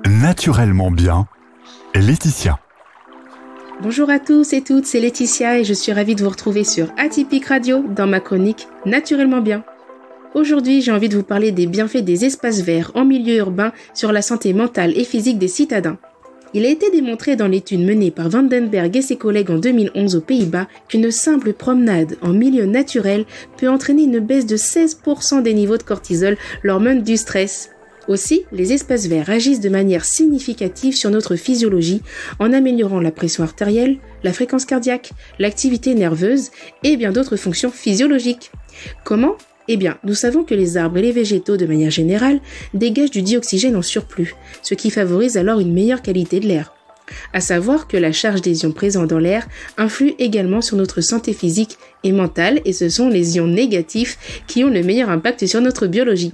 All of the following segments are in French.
Naturellement bien, Laetitia. Bonjour à tous et toutes, c'est Laetitia et je suis ravie de vous retrouver sur Atypique Radio dans ma chronique Naturellement bien. Aujourd'hui, j'ai envie de vous parler des bienfaits des espaces verts en milieu urbain sur la santé mentale et physique des citadins. Il a été démontré dans l'étude menée par Vandenberg et ses collègues en 2011 aux Pays-Bas qu'une simple promenade en milieu naturel peut entraîner une baisse de 16% des niveaux de cortisol, l'hormone du stress. Aussi, les espaces verts agissent de manière significative sur notre physiologie en améliorant la pression artérielle, la fréquence cardiaque, l'activité nerveuse et bien d'autres fonctions physiologiques. Comment ? Eh bien, nous savons que les arbres et les végétaux, de manière générale, dégagent du dioxygène en surplus, ce qui favorise alors une meilleure qualité de l'air. À savoir que la charge des ions présents dans l'air influe également sur notre santé physique et mentale, et ce sont les ions négatifs qui ont le meilleur impact sur notre biologie.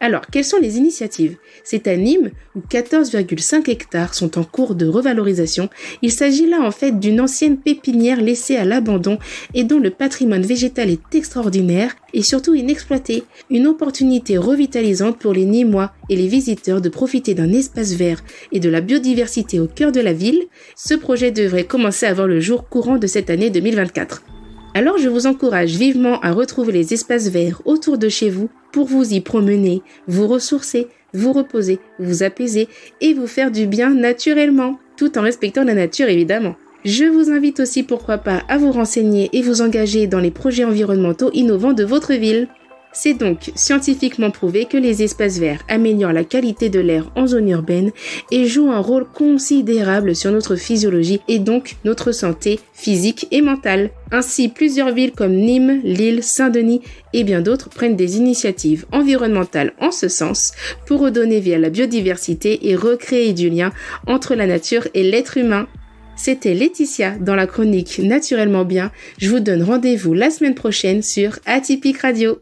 Alors, quelles sont les initiatives ? C'est à Nîmes où 14,5 hectares sont en cours de revalorisation. Il s'agit là en fait d'une ancienne pépinière laissée à l'abandon et dont le patrimoine végétal est extraordinaire et surtout inexploité. Une opportunité revitalisante pour les Nîmois et les visiteurs de profiter d'un espace vert et de la biodiversité au cœur de la ville. Ce projet devrait commencer à voir le jour courant de cette année 2024. Alors je vous encourage vivement à retrouver les espaces verts autour de chez vous pour vous y promener, vous ressourcer, vous reposer, vous apaiser et vous faire du bien naturellement, tout en respectant la nature évidemment. Je vous invite aussi pourquoi pas à vous renseigner et vous engager dans les projets environnementaux innovants de votre ville. C'est donc scientifiquement prouvé que les espaces verts améliorent la qualité de l'air en zone urbaine et jouent un rôle considérable sur notre physiologie et donc notre santé physique et mentale. Ainsi, plusieurs villes comme Nîmes, Lille, Saint-Denis et bien d'autres prennent des initiatives environnementales en ce sens pour redonner vie à la biodiversité et recréer du lien entre la nature et l'être humain. C'était Laetitia dans la chronique Naturellement bien. Je vous donne rendez-vous la semaine prochaine sur Atypique Radio.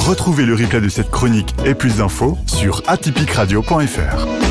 Retrouvez le replay de cette chronique et plus d'infos sur atypicradio.fr.